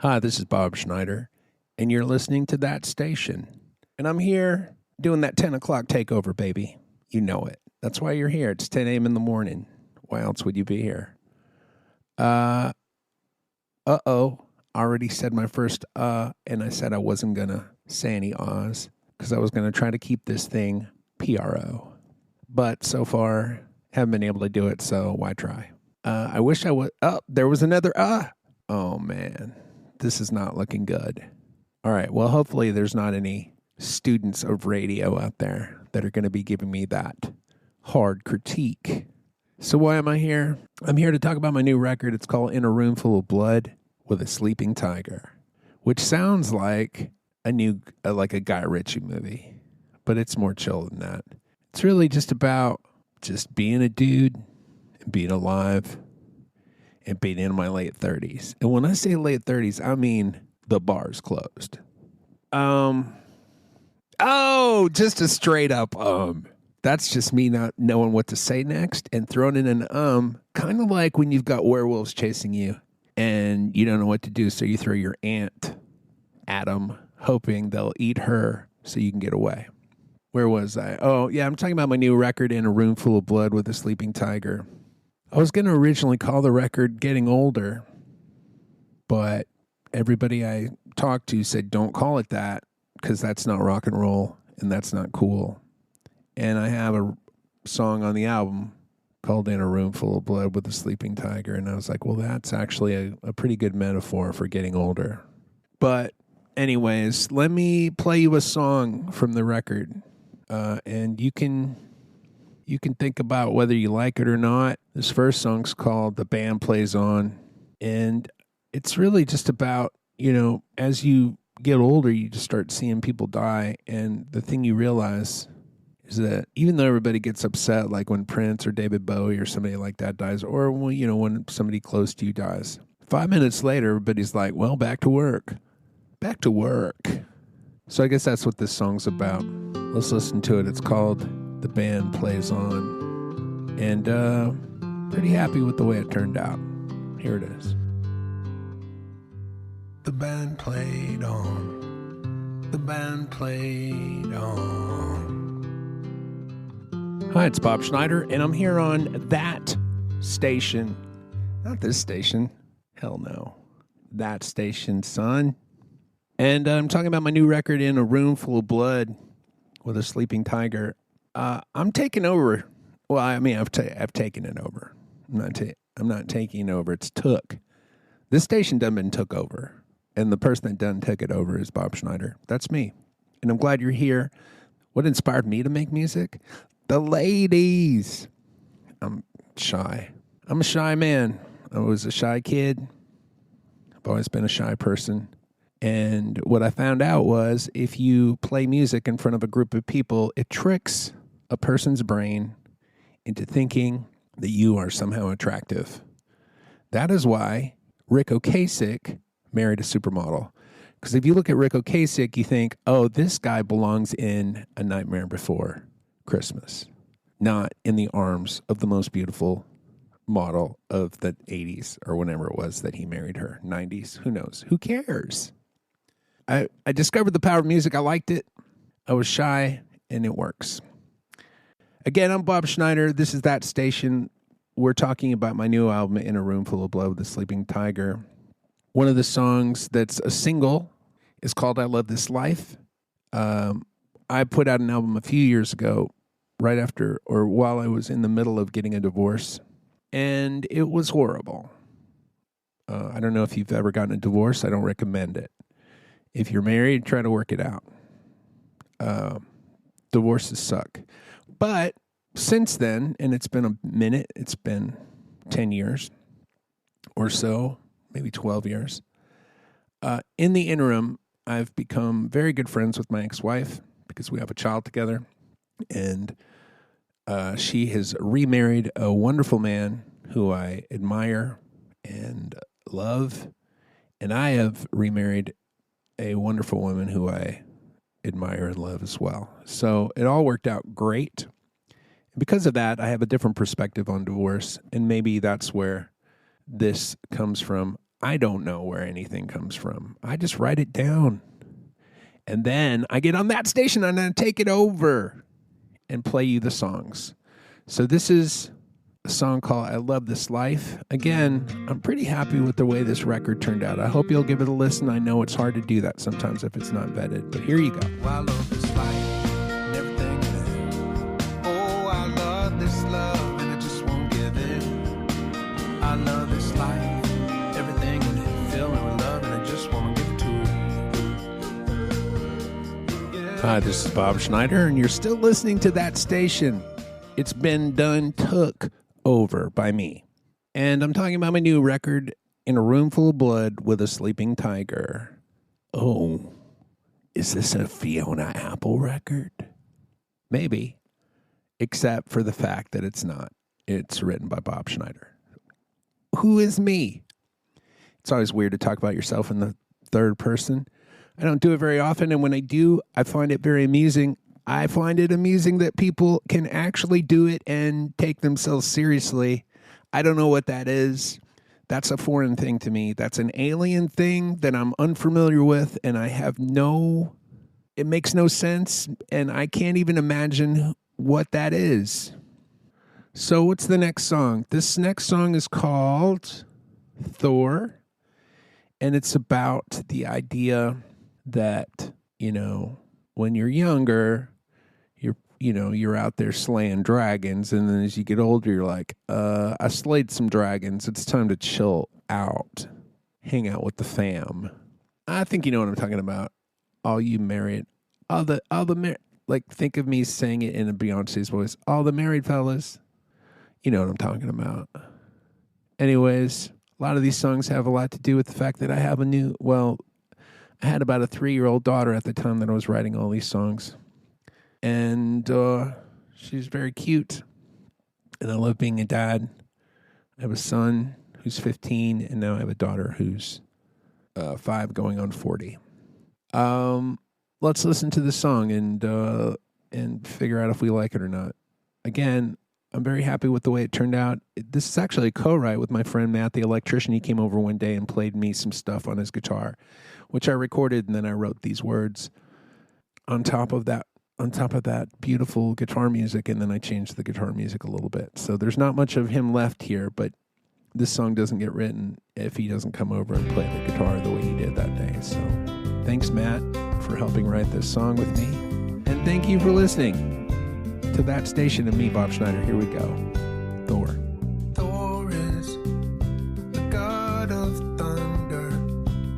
Hi, this is Bob Schneider, and you're listening to That Station. And I'm here doing that 10 o'clock takeover, baby. You know it. That's why you're here. It's 10 a.m. in the morning. Why else would you be here? Already said my first and I said I wasn't going to say any ahs because I was going to try to keep this thing PRO. But so far, haven't been able to do it, so why try? I wish I would. Oh, there was another Oh, man. This is not looking good. All right. Well, hopefully there's not any students of radio out there that are going to be giving me that hard critique. So why am I here? I'm here to talk about my new record. It's called In a Room Full of Blood with a Sleeping Tiger, which sounds like like a Guy Ritchie movie, but it's more chill than that. It's really just about just being a dude and being alive and being in my late 30s. And when I say late 30s, I mean the bar's closed. Just a straight up That's just me not knowing what to say next and throwing in an kind of like when you've got werewolves chasing you and you don't know what to do, so you throw your aunt at them, hoping they'll eat her so you can get away. Where was I? Oh, yeah, I'm talking about my new record, In a Room Full of Blood with a Sleeping Tiger. I was going to originally call the record Getting Older, but everybody I talked to said don't call it that because that's not rock and roll and that's not cool. And I have a song on the album called In a Room Full of Blood with a Sleeping Tiger, and I was like, well, that's actually a pretty good metaphor for getting older. But anyways, let me play you a song from the record, and you can think about whether you like it or not. This first song's called The Band Plays On, and it's really just about, as you get older, you just start seeing people die, and the thing you realize is that even though everybody gets upset, like when Prince or David Bowie or somebody like that dies, or when somebody close to you dies, 5 minutes later, everybody's like, well, back to work. Back to work. So I guess that's what this song's about. Let's listen to it. It's called The Band Plays On. And pretty happy with the way it turned out. Here it is. The band played on. The band played on. Hi, it's Bob Schneider, and I'm here on That Station. Not this station. Hell no. That station, son. And I'm talking about my new record, In a Room Full of Blood with a Sleeping Tiger. I'm taking over. Well, I mean, I've taken it over. I'm not taking over. It's took. This station done been took over. And the person that done took it over is Bob Schneider. That's me. And I'm glad you're here. What inspired me to make music? The ladies. I'm shy. I'm a shy man. I was a shy kid. I've always been a shy person. And what I found out was if you play music in front of a group of people, it tricks a person's brain into thinking that you are somehow attractive. That is why Rick Ocasek married a supermodel. Because if you look at Rick Ocasek, you think, oh, this guy belongs in A Nightmare Before Christmas, not in the arms of the most beautiful model of the 80s or whenever it was that he married her. 90s, who knows? Who cares? I discovered the power of music. I liked it. I was shy, and it works. Again, I'm Bob Schneider. This is That Station. We're talking about my new album, In a Room Full of Blood with a Sleeping Tiger. One of the songs that's a single is called I Love This Life. I put out an album a few years ago, right after or while I was in the middle of getting a divorce, and it was horrible. I don't know if you've ever gotten a divorce. I don't recommend it. If you're married, try to work it out. Divorces suck. But since then, and it's been a minute, it's been 10 years or so, maybe 12 years. In the interim, I've become very good friends with my ex-wife because we have a child together. And she has remarried a wonderful man who I admire and love. And I have remarried a wonderful woman who I admire and love as well. So it all worked out great. And because of that, I have a different perspective on divorce. And maybe that's where this comes from. I don't know where anything comes from. I just write it down. And then I get on that station and I take it over and play you the songs. So this is a song called I Love This Life. Again, I'm pretty happy with the way this record turned out. I hope you'll give it a listen. I know it's hard to do that sometimes if it's not vetted, but here you go. I love this life and everything in it. Oh, I love this love and I just won't give it. I love this life, everything in it. Feeling with love and I just want to give it to you. Yeah. Hi, this is Bob Schneider, and you're still listening to That Station. It's been done, took over by me. And I'm talking about my new record, In a Room Full of Blood with a Sleeping Tiger. Oh, is this a Fiona Apple record? Maybe, except for the fact that it's not. It's written by Bob Schneider. Who is me? It's always weird to talk about yourself in the third person. I don't do it very often, and when I do, I find it very amusing. I find it amusing that people can actually do it and take themselves seriously. I don't know what that is. That's a foreign thing to me. That's an alien thing that I'm unfamiliar with, and it makes no sense, and I can't even imagine what that is. So what's the next song? This next song is called Thor, and it's about the idea that, when you're younger, you're out there slaying dragons, and then as you get older, you're like, I slayed some dragons. It's time to chill out, hang out with the fam. I think you know what I'm talking about. All you married, think of me saying it in a Beyonce's voice. All the married fellas, you know what I'm talking about. Anyways, a lot of these songs have a lot to do with the fact that I have I had about a 3-year-old daughter at the time that I was writing all these songs. And she's very cute. And I love being a dad. I have a son who's 15, and now I have a daughter who's 5 going on 40. Let's listen to the song and figure out if we like it or not. Again, I'm very happy with the way it turned out. This is actually a co-write with my friend Matt, the electrician. He came over one day and played me some stuff on his guitar, which I recorded, and then I wrote these words on top of that beautiful guitar music, and then I changed the guitar music a little bit. So there's not much of him left here, but this song doesn't get written if he doesn't come over and play the guitar the way he did that day. So thanks, Matt, for helping write this song with me. And thank you for listening to That Station and me, Bob Schneider. Here we go. Thor. Thor is the god of thunder,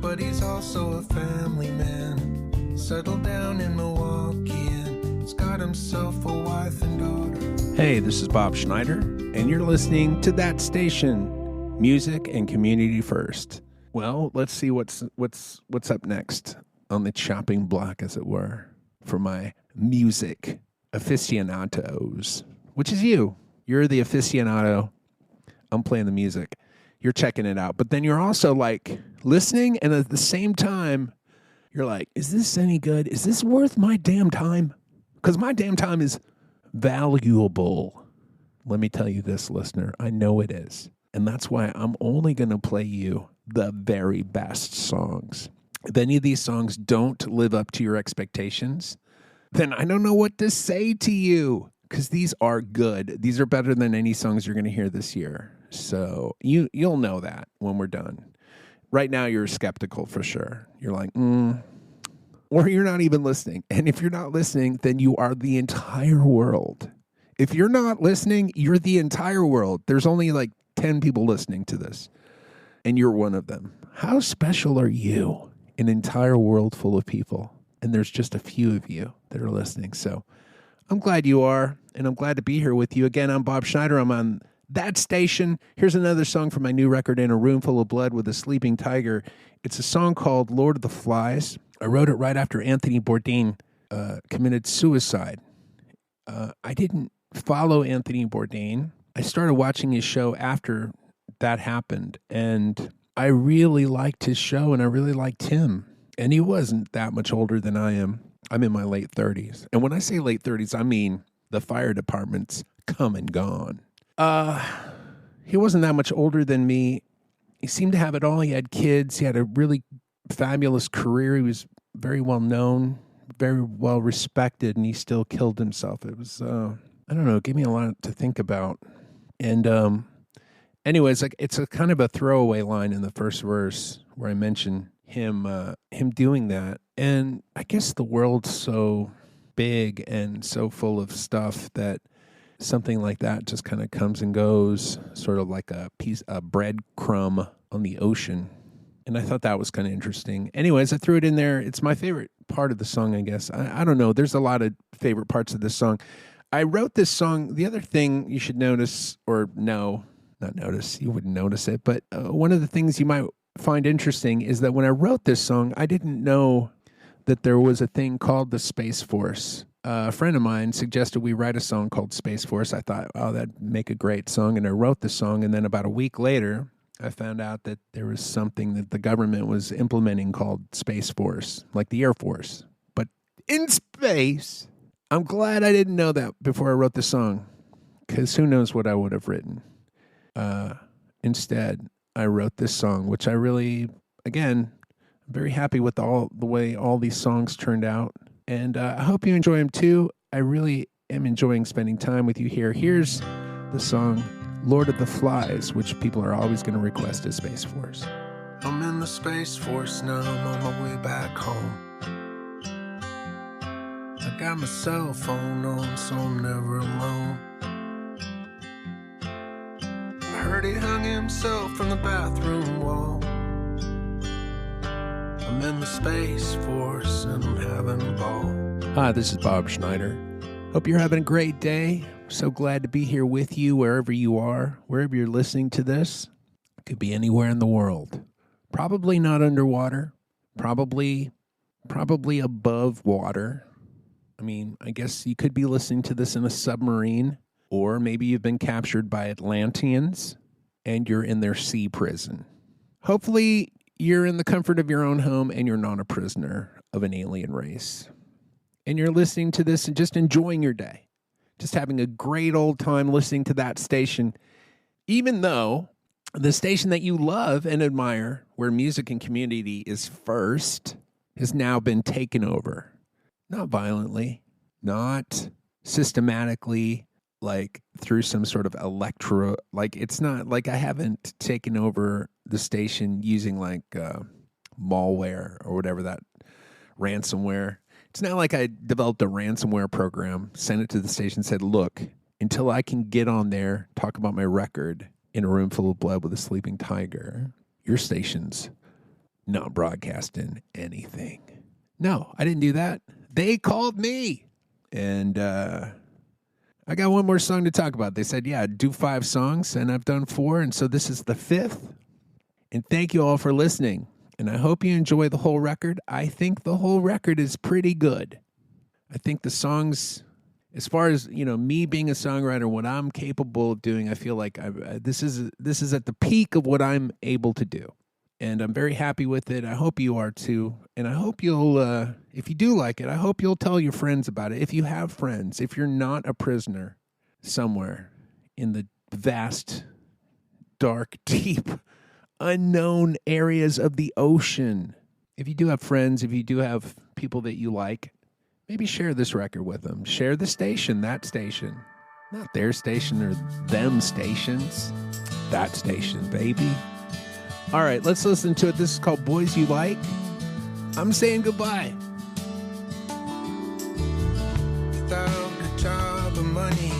but he's also a family man. Settled down in Milwaukee and he's got himself a wife and daughter. Hey, this is Bob Schneider, and you're listening to That Station, music and community first. Well, let's see what's up next on the chopping block, as it were, for my music aficionados, which is you. You're the aficionado. I'm playing the music. You're checking it out. But then you're also like listening, and at the same time, you're like, is this any good? Is this worth my damn time? Because my damn time is valuable. Let me tell you this, listener. I know it is. And that's why I'm only going to play you the very best songs. If any of these songs don't live up to your expectations, then I don't know what to say to you, because these are good. These are better than any songs you're going to hear this year. So you'll know that when we're done. Right now, you're skeptical for sure. You're like, or you're not even listening. And if you're not listening, then you are the entire world. If you're not listening, you're the entire world. There's only like 10 people listening to this, and you're one of them. How special are you? An entire world full of people. And there's just a few of you that are listening. So I'm glad you are, and I'm glad to be here with you. Again, I'm Bob Schneider. I'm on That Station. Here's another song from my new record, In a Room Full of Blood with a Sleeping Tiger. It's a song called Lord of the Flies. I wrote it right after Anthony Bourdain committed suicide. I didn't follow Anthony Bourdain. I started watching his show after that happened, and I really liked his show, and I really liked him. And he wasn't that much older than I am. I'm in my late 30s. And when I say late 30s, I mean the fire department's come and gone. He wasn't that much older than me. he seemed to have it all. He had kids. He had a really fabulous career. He was very well known, very well respected, and he still killed himself. It was, I don't know, it gave me a lot to think about. And anyways, like it's a kind of a throwaway line in the first verse where I mention him doing that. And I guess the world's so big and so full of stuff that something like that just kind of comes and goes, sort of like a breadcrumb on the ocean. And I thought that was kind of interesting. Anyways, I threw it in there. It's my favorite part of the song, I guess. I don't know. There's a lot of favorite parts of this song. I wrote this song. The other thing you should notice, or no, not notice, you wouldn't notice it, but one of the things you might find interesting is that when I wrote this song, I didn't know that there was a thing called the Space Force. A friend of mine suggested we write a song called Space Force. I thought, oh, that'd make a great song. And I wrote the song. And then about a week later, I found out that there was something that the government was implementing called Space Force, like the Air Force, but in space. I'm glad I didn't know that before I wrote the song, because who knows what I would have written. Instead, I wrote this song, which I really, again, I'm very happy with the way all these songs turned out. And I hope you enjoy them too. I really am enjoying spending time with you here. Here's the song Lord of the Flies, which people are always going to request as Space Force. I'm in the Space Force now, I'm on my way back home. I got my cell phone on, so I'm never alone. I heard he hung himself from the bathroom wall. I'm in the Space Force and I'm having a ball. Hi, this is Bob Schneider. Hope you're having a great day. So glad to be here with you wherever you are, wherever you're listening to this. It could be anywhere in the world. Probably not underwater. Probably above water. I mean, I guess you could be listening to this in a submarine, or maybe you've been captured by Atlanteans and you're in their sea prison. Hopefully, you're in the comfort of your own home and you're not a prisoner of an alien race. And you're listening to this and just enjoying your day. Just having a great old time listening to that station, even though the station that you love and admire, where music and community is first, has now been taken over. Not violently, not systematically, like through some sort of it's not like I haven't taken over the station using like malware or whatever, that ransomware. It's not like I developed a ransomware program, sent it to the station, said, look, until I can get on there, talk about my record in a room full of blood with a sleeping tiger, your station's not broadcasting anything. No, I didn't do that. They called me. And I got one more song to talk about. They said, yeah, do 5 songs, and I've done 4, and so this is the 5th. And thank you all for listening. And I hope you enjoy the whole record. I think the whole record is pretty good. I think the songs, as far as, me being a songwriter, what I'm capable of doing, I feel like this is at the peak of what I'm able to do. And I'm very happy with it. I hope you are too. And I hope you'll, if you do like it, I hope you'll tell your friends about it. If you have friends, if you're not a prisoner somewhere in the vast, dark, deep, unknown areas of the ocean. If you do have friends, if you do have people that you like, maybe share this record with them. Share the station, that station. Not their station or them stations. That station, baby. All right, let's listen to it. This is called Boys You Like. I'm saying goodbye. Without a job or money,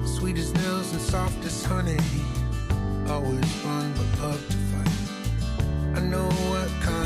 sweet as nails and soft as honey. Always fun but love to fight. I know what kind